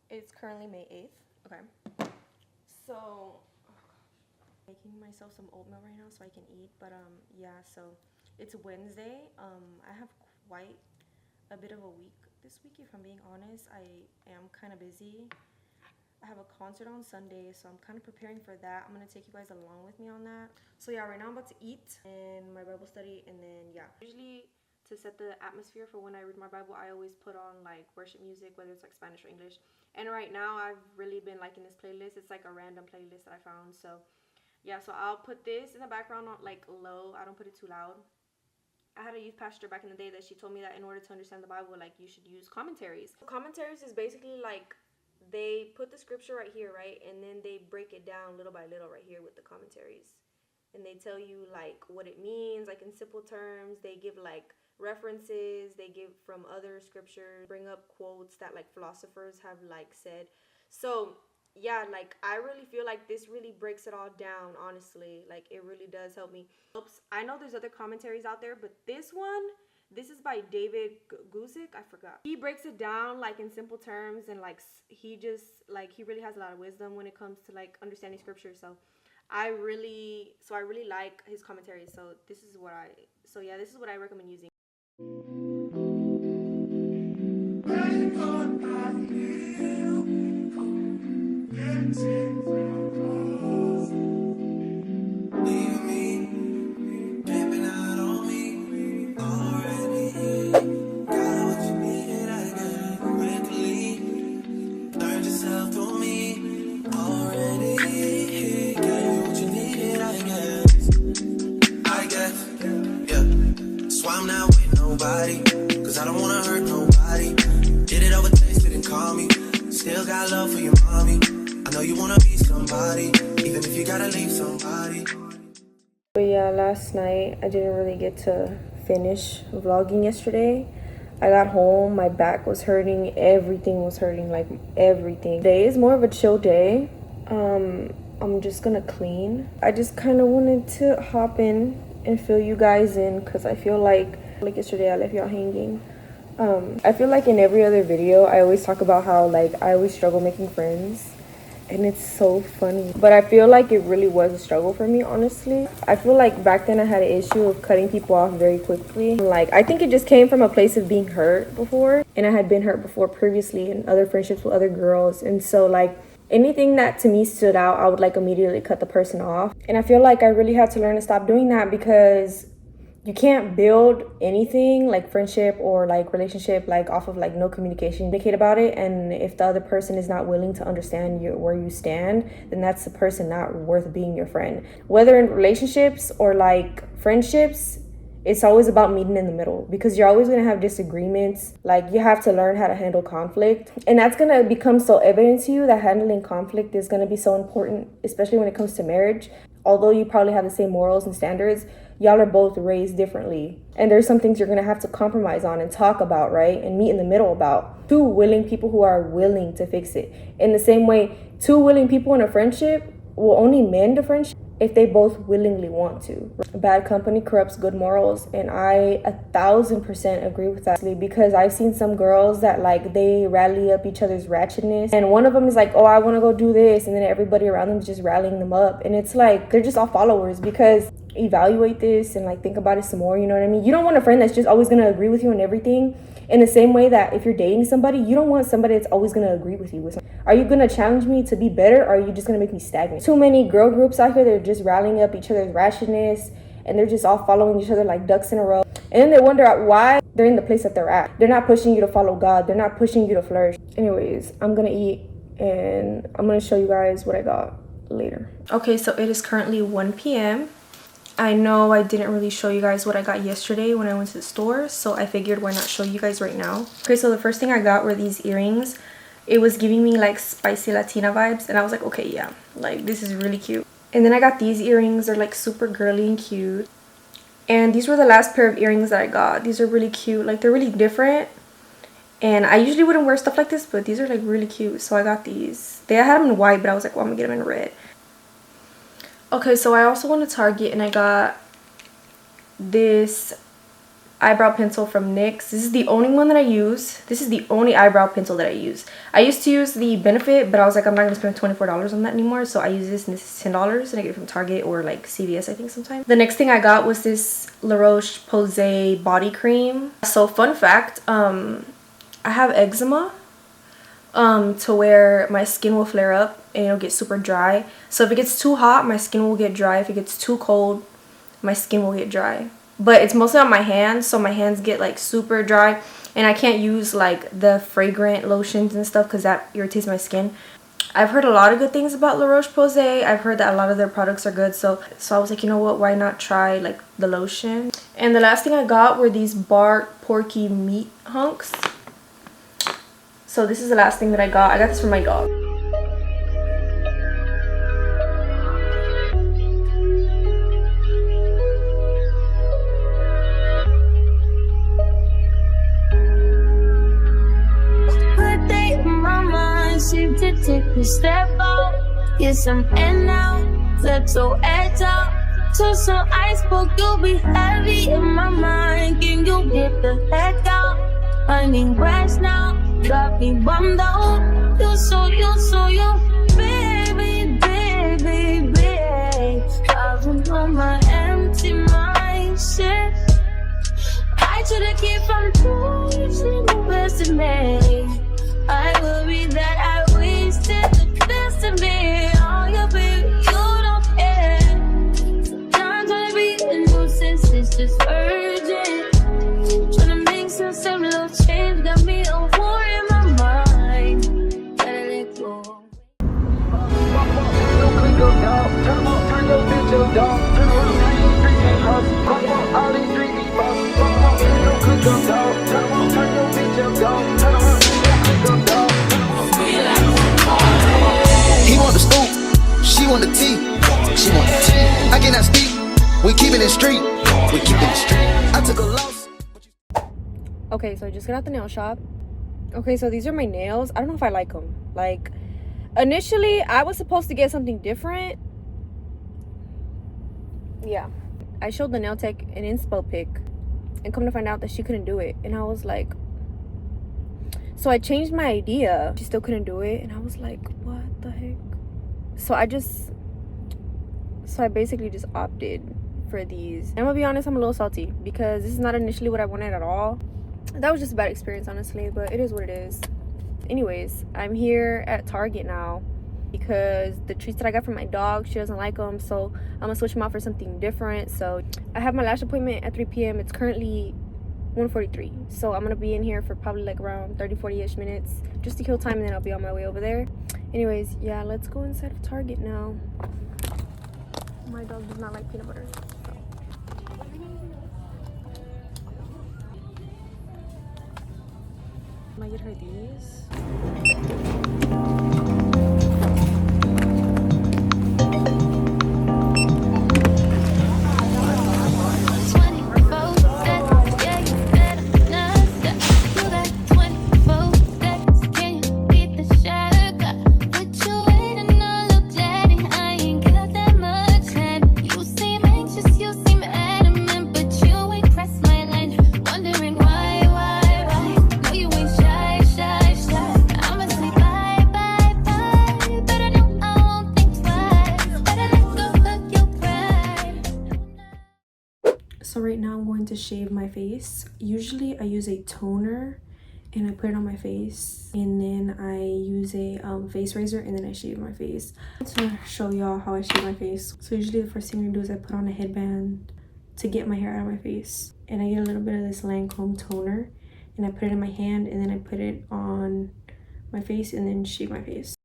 It's currently May 8th. Okay. So, making myself some oatmeal right now so I can eat. But yeah, so it's Wednesday. I have quite a bit of a week this week, if I'm being honest. I am kind of busy. I have a concert on Sunday, so I'm kind of preparing for that. I'm gonna take you guys along with me on that. So yeah, right now I'm about to eat and my Bible study, and then yeah. Usually to set the atmosphere for when I read my Bible, I always put on like worship music, whether it's like Spanish or English. And right now I've really been liking this playlist. It's like a random playlist that I found. So yeah, so I'll put this in the background on like low. I don't put it too loud. I had a youth pastor back in the day that she told me that in order to understand the Bible, like you should use commentaries. Commentaries is basically like they put the scripture right here, right? And then they break it down little by little right here with the commentaries. And they tell you like what it means, like in simple terms. They give like references, they give from other scriptures, bring up quotes that like philosophers have like said. So yeah, like I really feel like this really breaks it all down, honestly. Like it really does help me. Oops, I know there's other commentaries out there, but this one, this is by David Guzik. I forgot. He breaks it down like in simple terms, and like he just like he really has a lot of wisdom when it comes to like understanding scripture. So I really like his commentaries. So this is what I recommend using. Cause I don't wanna hurt nobody. Did it over text, didn't call me. Still got love for your mommy. I know you wanna be somebody, even if you gotta leave somebody. But yeah, last night I didn't really get to finish vlogging yesterday. I got home, my back was hurting, everything was hurting, like everything. Today is more of a chill day. I'm just gonna clean. I just kind of wanted to hop in and fill you guys in because I feel like yesterday I left y'all hanging. I feel like in every other video I always talk about how like I always struggle making friends, and it's so funny, but I feel like it really was a struggle for me, honestly. I feel like back then I had an issue of cutting people off very quickly. Like I think it just came from a place of being hurt before, and I had been hurt before previously in other friendships with other girls, and so like anything that to me stood out, I would like immediately cut the person off. And I feel like I really had to learn to stop doing that, because you can't build anything like friendship or like relationship like off of like no communication, communicate about it. And if the other person is not willing to understand where you stand, then that's the person not worth being your friend. Whether in relationships or like friendships, it's always about meeting in the middle, because you're always going to have disagreements. Like you have to learn how to handle conflict, and that's going to become so evident to you that handling conflict is going to be so important, especially when it comes to marriage. Although you probably have the same morals and standards, y'all are both raised differently, and there's some things you're going to have to compromise on and talk about, right? And meet in the middle about. Two willing people who are willing to fix it. In the same way, two willing people in a friendship will only mend a friendship if they both willingly want to. Bad company corrupts good morals, and I 1,000% agree with that, because I've seen some girls that like they rally up each other's ratchetness, and one of them is like, oh, I want to go do this, and then everybody around them is just rallying them up, and it's like they're just all followers. Because evaluate this and like think about it some more, you know what I mean? You don't want a friend that's just always going to agree with you on everything. In the same way that if you're dating somebody, you don't want somebody that's always going to agree with you. Are you going to challenge me to be better, or are you just going to make me stagnant? Too many girl groups out here, they're just rallying up each other's ratchetness, and they're just all following each other like ducks in a row. And then they wonder why they're in the place that they're at. They're not pushing you to follow God. They're not pushing you to flourish. Anyways, I'm going to eat, and I'm going to show you guys what I got later. Okay, so it is currently 1 p.m. I know I didn't really show you guys what I got yesterday when I went to the store, so I figured why not show you guys right now. Okay, so the first thing I got were these earrings. It was giving me like spicy Latina vibes, and I was like, okay, yeah, like this is really cute. And then I got these earrings. They're like super girly and cute. And these were the last pair of earrings that I got. These are really cute. Like they're really different. And I usually wouldn't wear stuff like this, but these are like really cute. So I got these. I had them in white, but I was like, well, I'm gonna get them in red. Okay, so I also went to Target and I got this eyebrow pencil from NYX. This is the only one that I use. This is the only eyebrow pencil that I use. I used to use the Benefit, but I was like, I'm not gonna spend $24 on that anymore, so I use this, and this is $10, and I get it from Target or like CVS, I think, sometimes. The next thing I got was this La Roche-Posay body cream. So fun fact, I have eczema, to where my skin will flare up and it'll get super dry. So if it gets too hot, my skin will get dry. If it gets too cold, my skin will get dry. But it's mostly on my hands, so my hands get like super dry, and I can't use like the fragrant lotions and stuff because that irritates my skin. I've heard a lot of good things about La Roche-Posay. I've heard that a lot of their products are good, so I was like, you know what, why not try like the lotion. And the last thing I got were these Bart Porky meat hunks. So this is the last thing that I got. I got this for my dog. Seem to take a step out, get some air now, let your edge out. To some iceberg, you'll be heavy in my mind. Can you get the heck out? I need rest now, got me bummed out. You baby, baby, baby. I've been on my empty mind, shit. I should've kept from pushing the best of me. I worry that I wasted the best of me. Oh, yeah, baby, you don't care. Sometimes I be a nuisance, it's just urgent. Tryna make some little change, got me a war in my mind. Gotta let go. Turn your bitch up, dog. Turn all these 3D bugs. Turn your bitch up, dog. Turn your bitch up, dog. He want the scoop, she want the tea. She want the tea. I cannot speak. We keep it in street. We keep it in street. I took a loss. Okay, so I just got out the nail shop. Okay, so these are my nails. I don't know if I like them. Like, initially, I was supposed to get something different. Yeah. I showed the nail tech an inspo pic, and come to find out that she couldn't do it. And I was like, so I changed my idea. She still couldn't do it, and I was like, what the heck? So I basically just opted for these. And I'm gonna be honest, I'm a little salty because this is not initially what I wanted at all. That was just a bad experience, honestly, but it is what it is. Anyways, I'm here at Target now because the treats that I got from my dog, she doesn't like them, so I'm gonna switch them out for something different. So I have my lash appointment at 3 p.m. It's currently 1:43, so I'm gonna be in here for probably like around 30-40ish minutes just to kill time, and then I'll be on my way over there. Anyways, yeah, let's go inside of Target now. My dog does not like peanut butter, so. I might get her these. So right now I'm going to shave my face. Usually I use a toner and I put it on my face, and then I use a face razor, and then I shave my face. To show y'all how I shave my face. So usually the first thing I do is I put on a headband to get my hair out of my face, and I get a little bit of this Lancome toner and I put it in my hand, and then I put it on my face and then shave my face.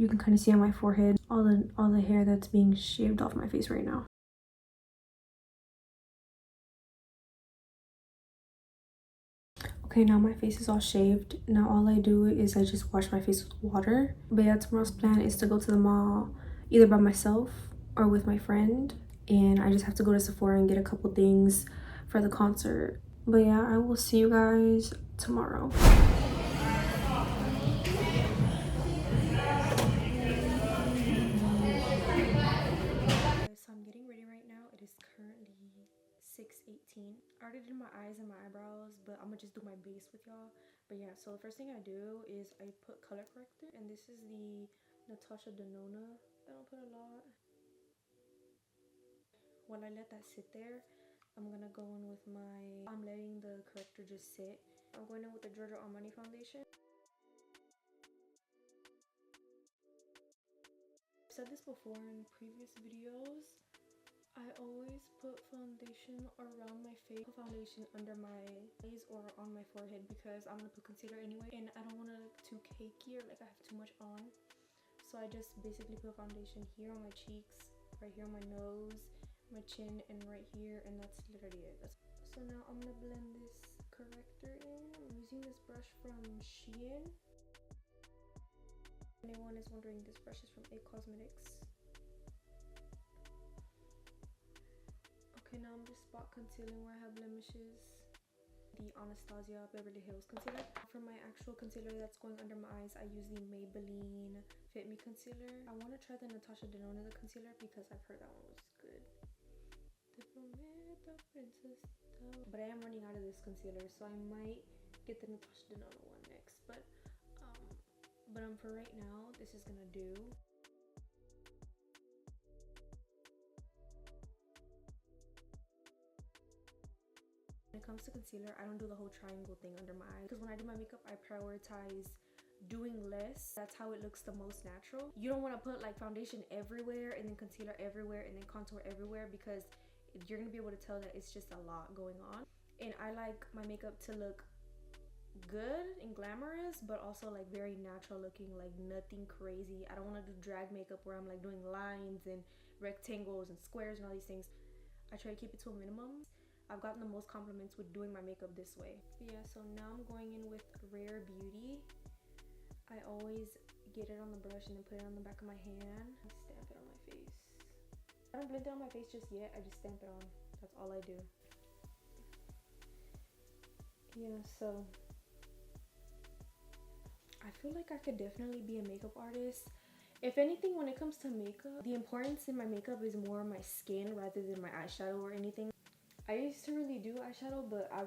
You can kind of see on my forehead all the hair that's being shaved off my face right now. Okay, now my face is all shaved. Now all I do is I just wash my face with water. But yeah, tomorrow's plan is to go to the mall either by myself or with my friend. And I just have to go to Sephora and get a couple things for the concert. But yeah, I will see you guys tomorrow. size 18. I already did my eyes and my eyebrows, but I'm gonna just do my base with y'all. But yeah, so the first thing I do is I put color corrector, and this is the Natasha Denona. I don't put a lot. While I let that sit there, I'm gonna go in with I'm letting the corrector just sit. I'm going in with the Giorgio Armani foundation. I've said this before in previous videos. I always put foundation around my face, put foundation under my eyes or on my forehead because I'm gonna put concealer anyway, and I don't want to look too cakey or like I have too much on. So I just basically put foundation here on my cheeks, right here on my nose, my chin, and right here, and that's literally it. So now I'm gonna blend this corrector in. I'm using this brush from Shein. If anyone is wondering, this brush is from It Cosmetics. Okay, now I'm just spot concealing where I have blemishes. The Anastasia Beverly Hills concealer. For my actual concealer that's going under my eyes, I use the Maybelline Fit Me concealer. I want to try the Natasha Denona concealer because I've heard that one was good. But I am running out of this concealer, so I might get the Natasha Denona one next. But for right now, this is gonna do. When it comes to concealer, I don't do the whole triangle thing under my eye because when I do my makeup, I prioritize doing less. That's how it looks the most natural. You don't want to put like foundation everywhere and then concealer everywhere and then contour everywhere because you're gonna be able to tell that it's just a lot going on. And I like my makeup to look good and glamorous, but also like very natural looking, like nothing crazy. I don't want to do drag makeup where I'm like doing lines and rectangles and squares and all these things. I try to keep it to a minimum. I've gotten the most compliments with doing my makeup this way. But yeah, so now I'm going in with Rare Beauty. I always get it on the brush and then put it on the back of my hand and stamp it on my face. I don't blend it on my face just yet, I just stamp it on. That's all I do. Yeah, so I feel like I could definitely be a makeup artist. If anything, when it comes to makeup, the importance in my makeup is more my skin rather than my eyeshadow or anything. I used to really do eyeshadow, but I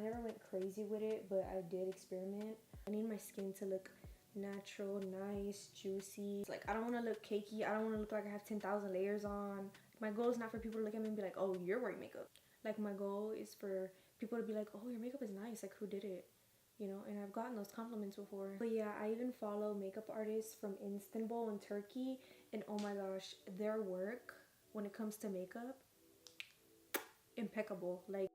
never went crazy with it, but I did experiment. I need my skin to look natural, nice, juicy. Like, I don't want to look cakey. I don't want to look like I have 10,000 layers on. My goal is not for people to look at me and be like, oh, you're wearing makeup. Like, my goal is for people to be like, oh, your makeup is nice. Like, who did it? You know, and I've gotten those compliments before. But yeah, I even follow makeup artists from Istanbul in Turkey, and oh my gosh, their work when it comes to makeup, impeccable. Like,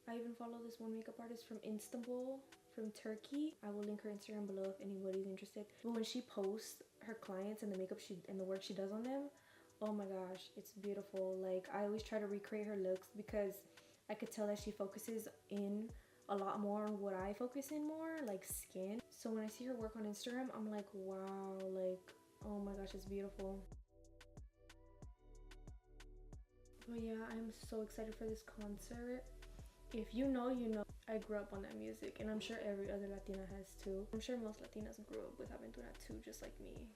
I even follow this one makeup artist from Istanbul, from Turkey. I will link her Instagram below if anybody's interested. But when she posts her clients and the makeup and the work she does on them, oh my gosh, it's beautiful. Like, I always try to recreate her looks because I could tell that she focuses in a lot more on what I focus in more, like skin. So when I see her work on Instagram, I'm like, wow, like, oh my gosh, it's beautiful. But yeah, I'm so excited for this concert. If you know, you know. I grew up on that music, and I'm sure every other Latina has too. I'm sure most Latinas grew up with Aventura too, just like me.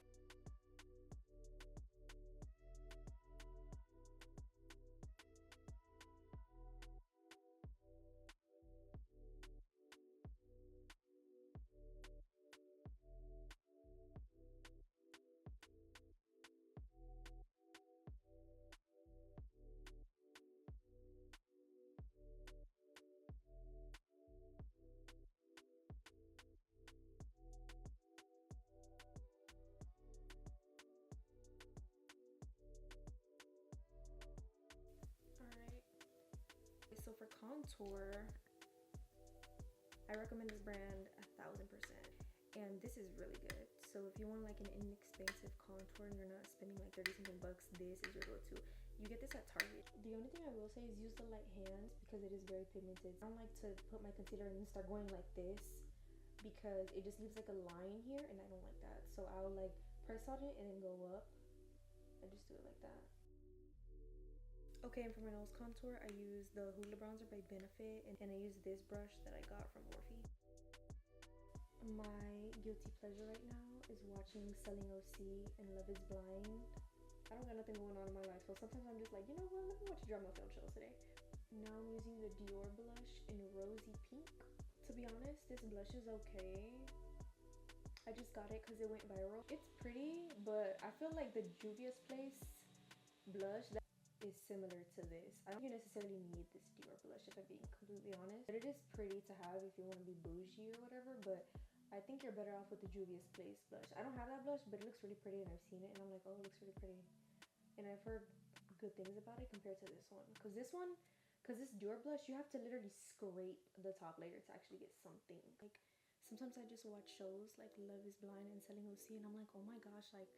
Alright, so for contour, I recommend this brand 1000%. And this is really good. So if you want like an inexpensive contour and you're not spending like 30 something bucks, this is your go-to. You get this at Target. The only thing I will say is use the light hands because it is very pigmented. I don't like to put my concealer and then start going like this because it just leaves like a line here, and I don't like that. So I'll like press on it and then go up. I just do it like that. Okay, and for my nose contour, I use the Hoola Bronzer by Benefit, and I use this brush that I got from Morphe. My guilty pleasure right now is watching Selling OC and Love is Blind. I don't got nothing going on in my life, so sometimes I'm just like, you know what, let me watch a drama film show today. Now I'm using the Dior blush in Rosy Pink. To be honest, this blush is okay. I just got it because it went viral. It's pretty, but I feel like the Juvia's Place blush that is similar to this. I don't think you necessarily need this Dior blush if I'm being completely honest. But it is pretty to have if you want to be bougie or whatever, but I think you're better off with the Juvia's Place blush. I don't have that blush, but it looks really pretty and I've seen it and I'm like, oh, it looks really pretty. And I've heard good things about it compared to this one. Because this Dior blush, you have to literally scrape the top layer to actually get something. Like, sometimes I just watch shows like Love is Blind and Selling OC and I'm like, oh my gosh, like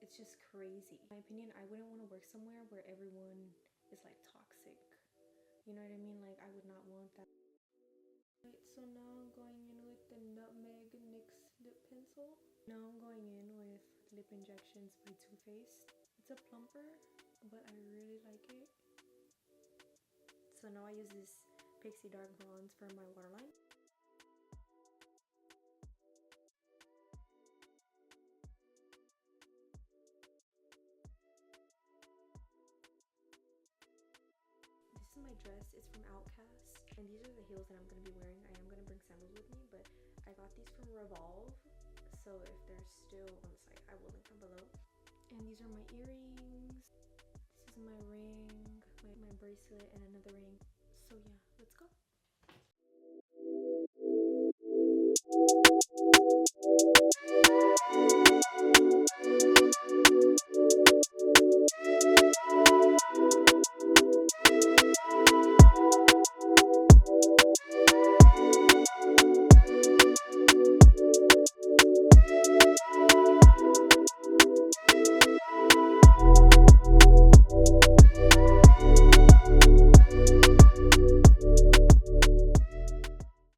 it's just crazy. In my opinion, I wouldn't want to work somewhere where everyone is like toxic. You know what I mean? Like, I would not want that. Right, so now I'm going in with the Nutmeg NYX lip pencil. Now I'm going in with Lip Injections by Too Faced. It's a plumper, but I really like it. So now I use this Pixie Dark Bronze for my waterline. This is my dress. It's from Outcast. And these are the heels that I'm going to be wearing. I am going to bring sandals with me, but I got these from Revolve. So if they're still on the site, I will link them below. And these are my earrings. This is my ring, my bracelet, and another ring. So yeah, let's go.